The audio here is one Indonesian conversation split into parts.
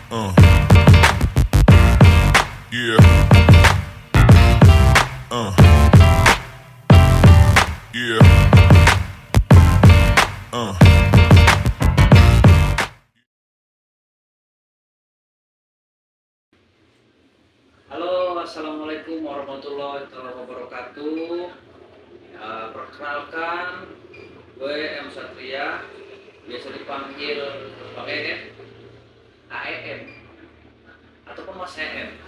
Uh, yeah. Yeah. Uh. Halo, assalamualaikum warahmatullahi wabarakatuh. Perkenalkan, gue M Satria, biasa dipanggil pakai AEM ataupun Mas EM.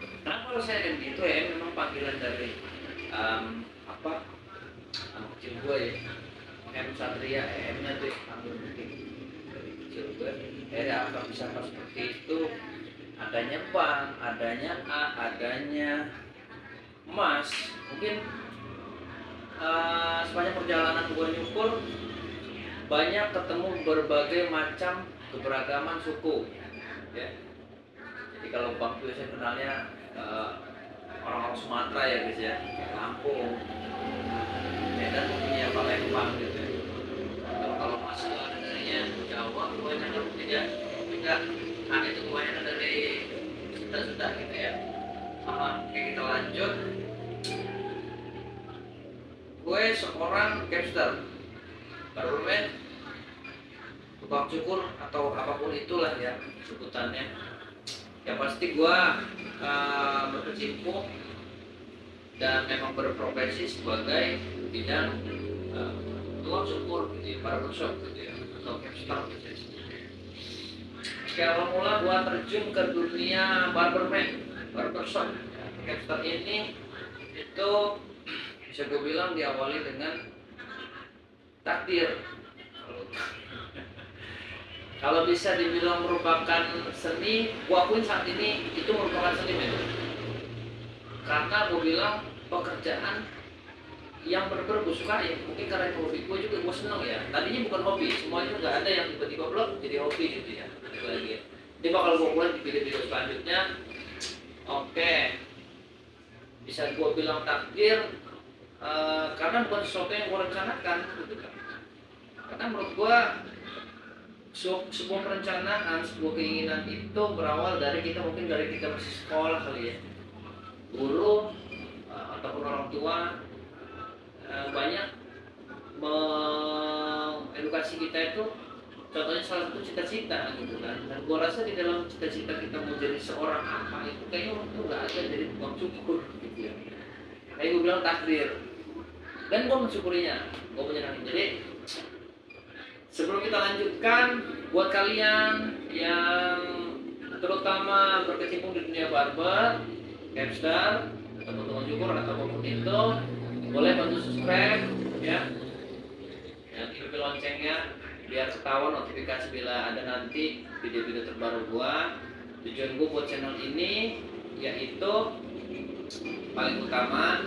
Kenapa kalau saya EM gitu ya? Memang panggilan dari apa? Anak kecil gue ya. M Satria, EM-nya tuh panggil mungkin dari kecil gue. Apa bisa seperti itu? Adanya bank, adanya A, adanya emas. Mungkin sepanjang perjalanan gue nyukur banyak ketemu berbagai macam keberagaman suku ya. Jadi kalau bang itu saya kenalnya orang-orang Sumatera ya guys ya, Lampung, Medan mungkin ya Palembang gitu ya. Kalau masuk adanya Jawa kebanyakan tidak tidak ada itu kebanyakan dari sudah gitu ya. Oke, kita lanjut. Gue seorang capster, baru bermain tukang cukur atau apapun itulah ya sebutannya. Yang pasti gue berkecimpung dan memang berprofesi sebagai bidang tukang cukur gitu ya, barbershop gitu ya, atau capster gitu ya. Oke, awal mula gue terjun ke dunia barbershop ya. Capster ini itu bisa gue bilang diawali dengan takdir. Kalau bisa dibilang merupakan seni, gue akuin saat ini itu merupakan seni memang. Karena gue bilang pekerjaan yang benar-benar gue suka ya, mungkin karena itu hobi gue juga, gue seneng ya. Tadinya bukan hobi, semuanya nggak ada yang tiba-tiba blok jadi hobi gitu ya. Itu lagi ya. Ini bakal gue mulai di video-video selanjutnya. Oke, bisa gue bilang takdir karena bukan sesuatu yang gue rencanakan gitu kan. Karena menurut gue sebuah perencanaan, sebuah keinginan itu berawal dari kita, mungkin dari kita masih sekolah kali ya, guru ataupun orang tua banyak mengedukasi kita itu, contohnya salah satu cita-cita gitu kan. Dan gue rasa di dalam cita-cita kita mau jadi seorang apa itu kayaknya waktu nggak ada jadi tukang cukur gitu ya. Kayak gue bilang takdir, dan gue mensyukurinya, gue menyenangi. Jadi sebelum kita lanjutkan, buat kalian yang terutama berkecimpung di dunia barber, capster, atau tukang cukur atau apapun itu, boleh bantu subscribe ya, aktifkan loncengnya biar ketahuan notifikasi bila ada nanti video-video terbaru gua. Tujuan gua buat channel ini yaitu paling utama,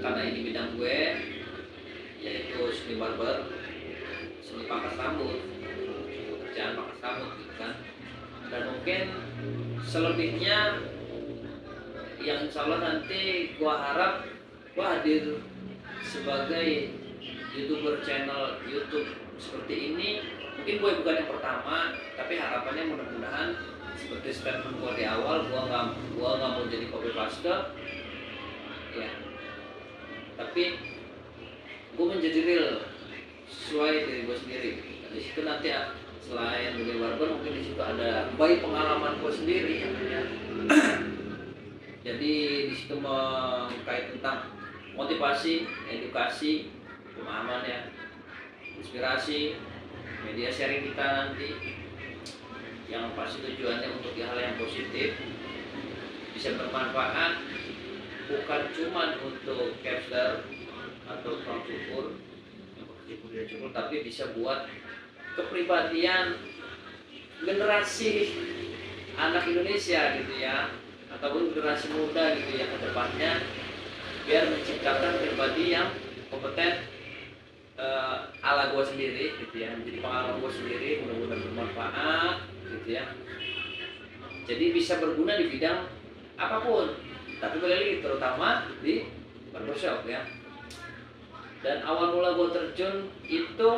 karena ini bidang gue, yaitu seni barber, seni pangkas rambut, pekerjaan pangkas rambut gitu kan. Dan mungkin selebihnya yang insya Allah nanti gua harap gua hadir sebagai YouTuber channel YouTube seperti ini. Mungkin gue bukan yang pertama, tapi harapannya mudah-mudahan seperti statement gue di awal, gue nggak mau jadi copy paste ya, tapi gue menjadi real sesuai diri gue sendiri. Di situ nanti selain dunia barber, mungkin di situ ada baik pengalaman gue sendiri ya. Jadi di situ mengkait tentang motivasi, edukasi, pemahaman ya, inspirasi, media sharing kita nanti, yang pasti tujuannya untuk hal yang positif, bisa bermanfaat bukan cuma untuk capster atau tukang cukur yang cukur, tapi bisa buat kepribadian generasi anak Indonesia gitu ya, ataupun generasi muda gitu ya ke depannya, biar menciptakan pribadi yang kompeten ala gue sendiri gitu ya, menjadi pengalaman gue sendiri, mudah-mudahan bermanfaat gitu ya. Jadi bisa berguna di bidang apapun, tapi kembali terutama di barbershop ya. Dan awal mula gue terjun itu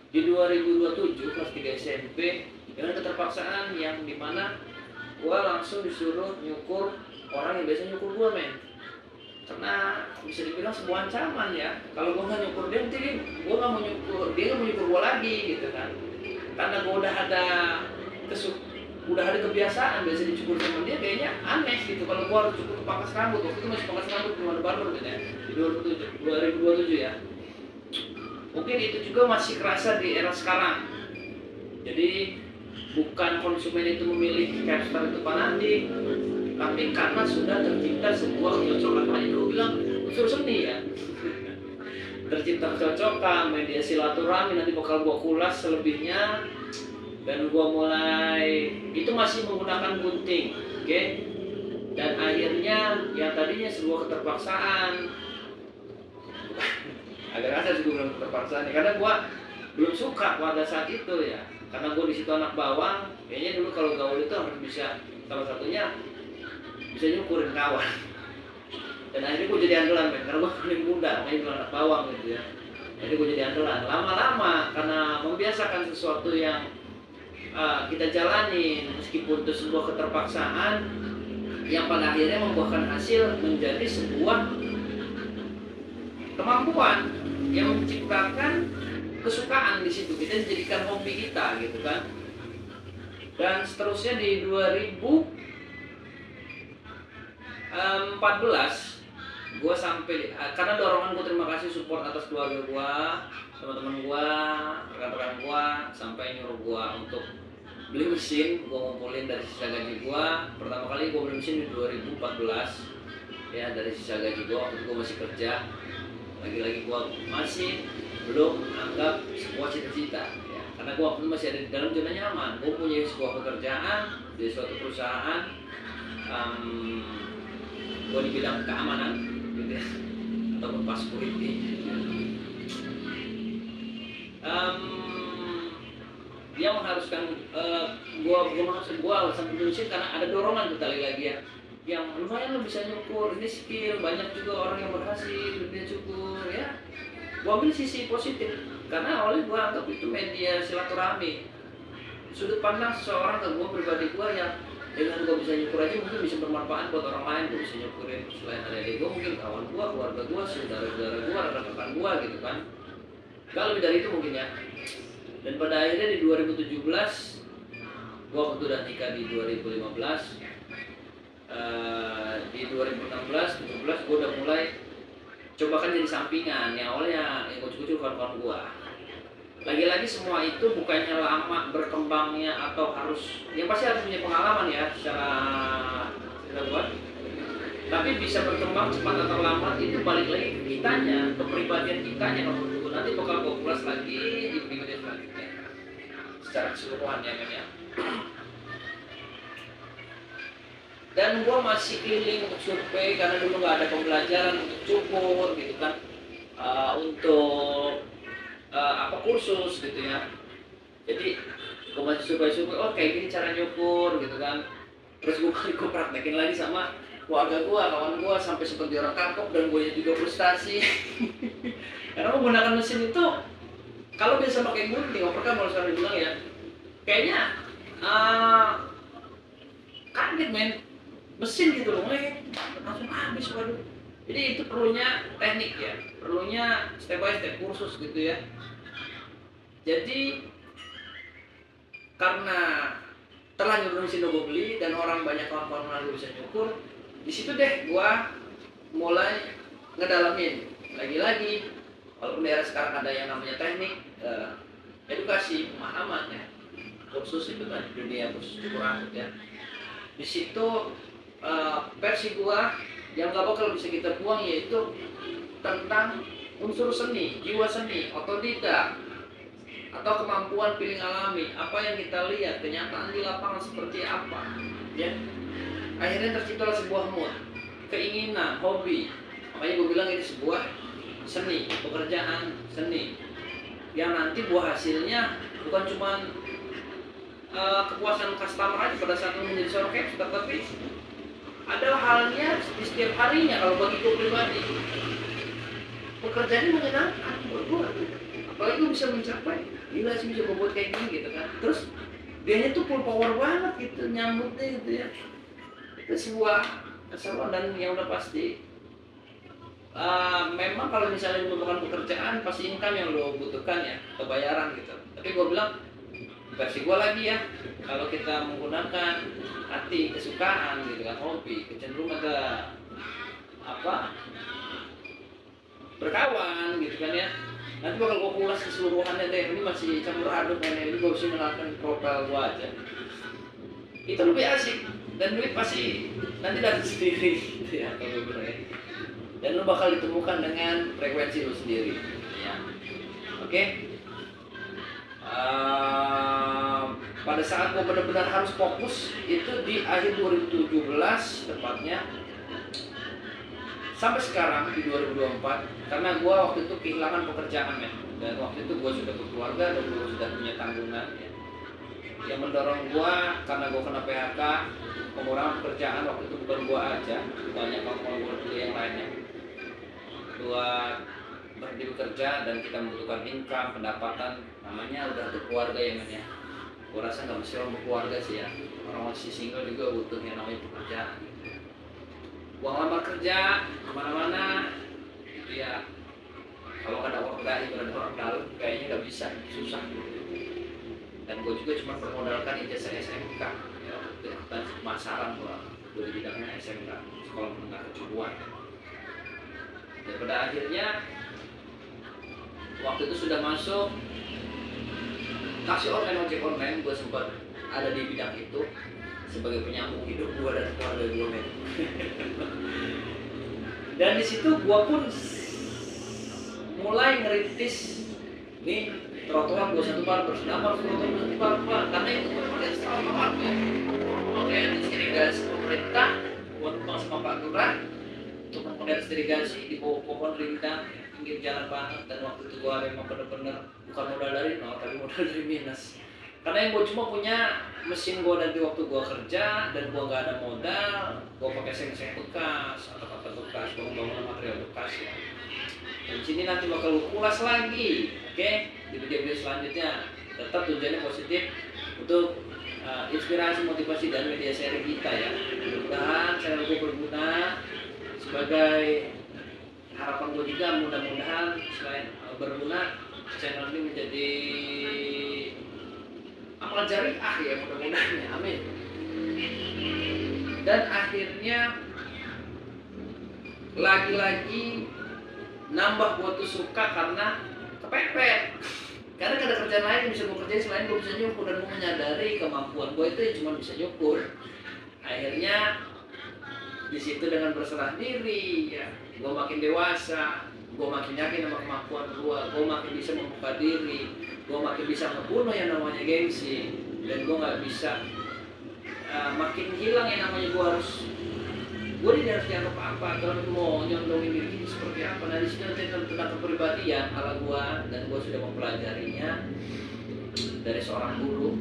di 2027 kelas 3 SMP, ya dan keterpaksaan yang dimana gue langsung disuruh nyukur orang yang biasa nyukur gue, men. Karena bisa dibilang sebuah ancaman ya, kalau gue nggak nyukur dia, nanti gue nggak mau nyukur, dia nggak mau nyukur gue lagi gitu kan. Karena gue udah ada kebiasaan biasa dicukur sama dia, kayaknya aneh gitu kalau gue harus cukur pangkas rambut. Waktu itu masih pangkas rambut, belum ada barber gitu ya, di 2027 ya. Mungkin itu juga masih kerasa di era sekarang. Jadi bukan konsumen itu memilih hairstyle itu Panandi, tapi karena sudah tercipta sebuah kecocokan. Makanya gue bilang unsur seni ya. Tercipta kecocokan, media silaturahmi, nanti bakal gue kulas selebihnya. Dan gue mulai, itu masih menggunakan gunting, oke? Dan akhirnya yang tadinya sebuah keterpaksaan, agak kasar sih gue bilang keterpaksaan ya, karena gue belum suka pada saat itu ya. Karena gue di situ anak bawang, kayaknya dulu kalau gaul itu harus bisa, salah satunya bisa nyukurin kawan. Dan akhirnya gue jadi andalan, men, karena gue paling muda, makanya gue anak bawang gitu ya. Jadi gue jadi andalan. Lama-lama karena membiasakan sesuatu yang kita jalani, meskipun itu sebuah keterpaksaan yang pada akhirnya membuahkan hasil menjadi sebuah kemampuan yang menciptakan kesukaan di situ, kita jadikan hobi kita gitu kan. Dan seterusnya di 2014 gue sampai, karena dorongan gue, terima kasih support atas keluarga gue, teman-teman gue, rekan-rekan gue, sampai nyuruh gue untuk beli mesin. Gue ngumpulin dari sisa gaji gue. Pertama kali gue beli mesin di 2014 ya, dari sisa gaji gue. Waktu itu gue masih kerja, lagi-lagi gue masih belum anggap sebuah cita-cita ya, karena gue waktu itu masih ada di dalam zona nyaman. Gue punya sebuah pekerjaan di suatu perusahaan, gue di bidang keamanan gitu ya, ataupun pas security. Dia mengharuskan gue alasan mesin karena ada dorongan tuh kali lagi ya, yang lumayan lo bisa nyukur, ini skill, banyak juga orang yang berhasil dia cukur ya. Gue ambil sisi positif karena awalnya gue anggap itu media silaturahmi, sudut pandang seseorang ke gue pribadi gue yang dengan gue bisa nyukur aja mungkin bisa bermanfaat buat orang lain. Gue bisa nyukurin selain adik gue, mungkin kawan gue, keluarga gue, saudara-saudara gue, rekan-rekan gue gitu kan. Gak lebih dari itu mungkin ya. Dan pada akhirnya di 2017 gue waktu udah nikah di 2015, di 2016-17 gue udah mulai coba kan jadi sampingan. Yang awalnya yang kucuk-kucuk kawan-kawan gue. Lagi-lagi semua itu bukannya lama berkembangnya atau harus, yang pasti harus punya pengalaman ya secara buat. Tapi bisa berkembang cepat atau lambat itu balik lagi ke kitanya, kepribadian kitanya. Kalau nanti bakal gue ulas lagi di video selanjutnya secara keseluruhan ya, men ya. Dan gue masih keliling untuk survei karena dulu nggak ada pembelajaran untuk cukur gitu kan, untuk kursus gitu ya. Jadi gue masih survei, oh kayak gini cara nyukur gitu kan. Terus gue praktekin lagi sama keluarga gue, kawan gue, sampai seperti orang kapok, dan gue juga frustasi. Karena menggunakan mesin itu, kalau biasa pakai gunting, operkan kalau sekarang dibilang ya, kayaknya kaget, men, mesin gitu loh, langsung habis, waduh. Jadi itu perlunya teknik ya, perlunya step by step kursus gitu ya. Jadi karena terlanjur mesin gue beli dan orang banyak kawan-kawan gue bisa nyukur, di situ deh gue mulai ngedalamin lagi-lagi. Walaupun daerah sekarang ada yang namanya teknik, edukasi, pemahaman ya, kursus itu kan dunia kursus cukur rambut ya. Di situ versi gue yang gak bakal bisa kita buang yaitu tentang unsur seni, jiwa seni, otodidak, atau kemampuan feeling alami. Apa yang kita lihat, kenyataan di lapangan seperti apa ya. Akhirnya terciptalah sebuah mood, keinginan, hobi. Makanya gue bilang ini sebuah seni, pekerjaan seni yang nanti buah hasilnya bukan cuma kepuasan customer aja pada saat menjadi seorang capster, tapi ada halnya di setiap harinya. Kalau bagi gue pribadi, pekerjaannya menyenangkan buat gue. Apalagi gue bisa mencapai, gila sih bisa membuat kayak gini gitu kan. Terus dianya tuh full power banget gitu nyambutnya gitu ya. Itu sebuah keseruan dan yang udah pasti memang kalau misalnya merupakan pekerjaan pasti income yang lo butuhkan ya, kebayaran gitu. Tapi gue bilang versi gue lagi ya, kalau kita menggunakan hati, kesukaan gitu kan, hobi, kecenderungan ke apa berkawan gitu kan ya, nanti bakal gue kulas keseluruhannya deh. Ini masih campur aduk kan ya, ini gue bisa melakukan profil gue aja, itu lebih asik dan duit pasti nanti datang sendiri gitu ya kalau gue bilang ya. Dan lo bakal ditemukan dengan frekuensi lo sendiri ya. Oke. Pada saat gue benar-benar harus fokus itu di akhir 2017 tepatnya sampai sekarang di 2024, karena gue waktu itu kehilangan pekerjaan ya, dan waktu itu gue sudah berkeluarga dan gue sudah punya tanggungan ya. Yang mendorong gue karena gue kena PHK, pengurangan pekerjaan waktu itu bukan gue aja, banyak kawan-kawan gue yang lainnya. Gue berhenti bekerja dan kita membutuhkan income, pendapatan, namanya udah berkeluarga ya men ya. Gue rasa nggak mesti orang berkeluarga sih ya, orang masih single juga butuh yang namanya pekerjaan. Uang lamar kerja kemana-mana itu ya, kalau ada orang dari orang dalam kayaknya nggak bisa, susah gitu. Dan gue juga cuma bermodalkan ijazah SMK ya, dan pemasaran gue di bidangnya SMK, sekolah menengah kejuruan. Dan pada akhirnya waktu itu sudah masuk taksi online, ojek online, gue sempat ada di bidang itu sebagai penyambung hidup gue dan keluarga gue men. Dan di situ gue pun mulai ngerintis nih trotoar 21 Barber. Kenapa harus trotoar 21 Barber? Karena itu memang dari setahun lama ya. Oke, irigasi pemerintah buat tukang sama Pak Lurah untuk mengkoordinasi irigasi di bawah pohon rindang pinggir jalan banget. Dan waktu itu gue memang bener-bener bukan modal dari nol tapi modal dari minus. Karena yang gue cuma punya mesin gue dari waktu gue kerja dan gue nggak ada modal, gue pakai seng-seng bekas atau kata bekas, bangunan material bekas ya. Dan sini nanti bakal gue kulas lagi, oke? Di video-video selanjutnya. Tetap tujuannya positif untuk inspirasi, motivasi dan media sharing kita ya. Mudah-mudahan channel gue berguna sebagai harapan gue juga, mudah-mudahan selain berguna channel ini menjadi amal jariah ya, mudah-mudahan ya, amin. Dan akhirnya lagi-lagi nambah gue tuh suka karena kepepet. Karena gak ada kerjaan lain yang bisa gue kerjain selain gue bisa nyukur, dan gue menyadari kemampuan gue itu cuma bisa nyukur. Akhirnya di situ dengan berserah diri ya, gue makin dewasa, gue makin yakin sama kemampuan gue makin bisa membuka diri, gue makin bisa ngebunuh yang namanya gengsi, dan gue nggak bisa makin hilang yang namanya gue harus dianggap apa, kalau mau nyondongin diri ini seperti apa. Nah di sini tentang kepribadian ala gue, dan gue sudah mempelajarinya dari seorang guru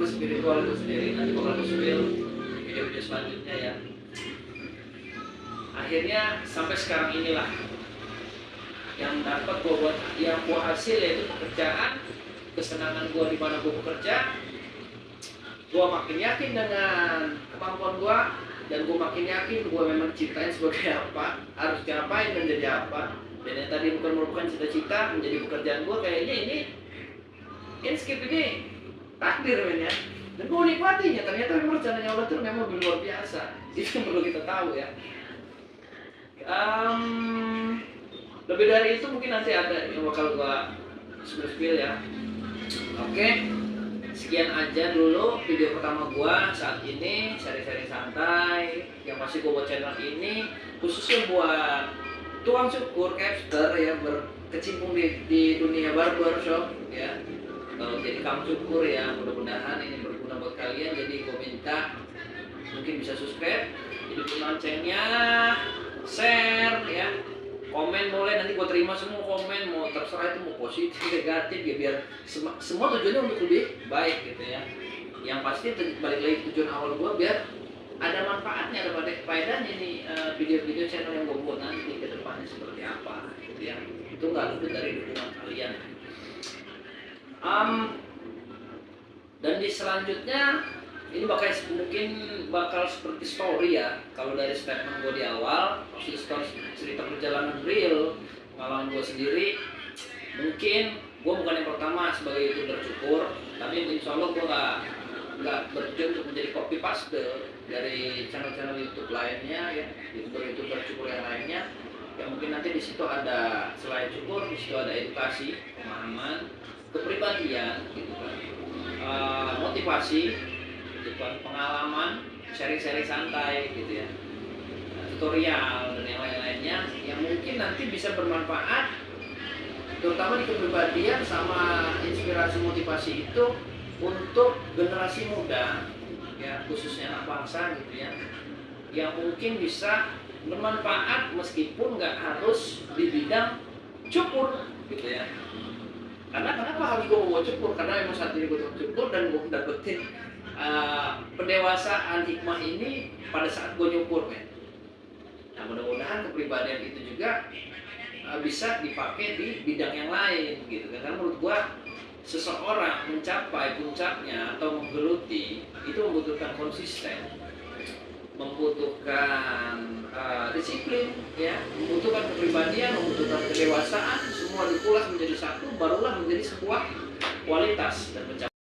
spiritual gue sendiri. Nanti bakal gue spill video-video selanjutnya ya. Akhirnya sampai sekarang inilah yang dapat gue buat, yang gue hasil yaitu pekerjaan, kesenangan gue di mana gue bekerja. Gue makin yakin dengan kemampuan gue, dan gue makin yakin gue memang ciptain sebagai apa, harus diapain dan jadi apa. Dan yang tadi bukan merupakan cita-cita menjadi pekerjaan gue, kayaknya ini skip ini takdir men ya. Dan gue nikmatinya, ternyata memang rencananya Allah itu memang luar biasa. Itu yang perlu kita tahu ya. Lebih dari itu mungkin nanti ada yang bakal gua spill ya. Oke, sekian aja dulu video pertama gua saat ini, sharing-sharing santai yang masih gua buat channel ini khususnya buat tukang cukur capster ya, berkecimpung di dunia barbershop ya. Kalau jadi tukang cukur ya, mudah-mudahan ini berguna buat kalian. Jadi gua minta mungkin bisa subscribe, hidupin loncengnya, share ya, komen boleh, nanti gue terima semua komen, mau terserah itu mau positif negatif ya, biar semua tujuannya untuk lebih baik gitu ya. Yang pasti balik lagi tujuan awal gue biar ada manfaatnya, ada faedahnya nih video-video channel yang gue buat nanti ke depannya seperti apa gitu ya. Itu nggak luput dari dukungan kalian. Dan di selanjutnya ini mungkin bakal seperti story ya. Kalau dari statement gue di awal, maksudnya story cerita perjalanan real pengalaman gue sendiri. Mungkin gue bukan yang pertama sebagai youtuber cukur, tapi insya Allah gue nggak bertujuan untuk menjadi copy paste dari channel-channel YouTube lainnya ya, youtuber cukur yang lainnya. Ya mungkin nanti di situ ada selain cukur, di situ ada edukasi, pemahaman, kepribadian, gitu kan, motivasi, gitu kan, pengalaman, sharing-sharing santai, gitu ya, tutorial dan yang lain-lainnya yang mungkin nanti bisa bermanfaat, terutama di kepribadian sama inspirasi motivasi itu untuk generasi muda, ya khususnya anak bangsa gitu ya, yang mungkin bisa bermanfaat meskipun nggak harus di bidang cukur gitu ya. Karena kenapa harus gue mau cukur? Karena emang saat ini gue cukur dan gue dapetin pendewasaan hikmah ini pada saat gue nyukur, men. Nah mudah-mudahan kepribadian itu juga bisa dipakai di bidang yang lain gitu kan. Karena menurut gue seseorang mencapai puncaknya atau menggeluti itu membutuhkan konsisten, membutuhkan disiplin, ya, membutuhkan kepribadian, membutuhkan kedewasaan, semua dikulas menjadi satu, barulah menjadi sebuah kualitas dan pencapaian.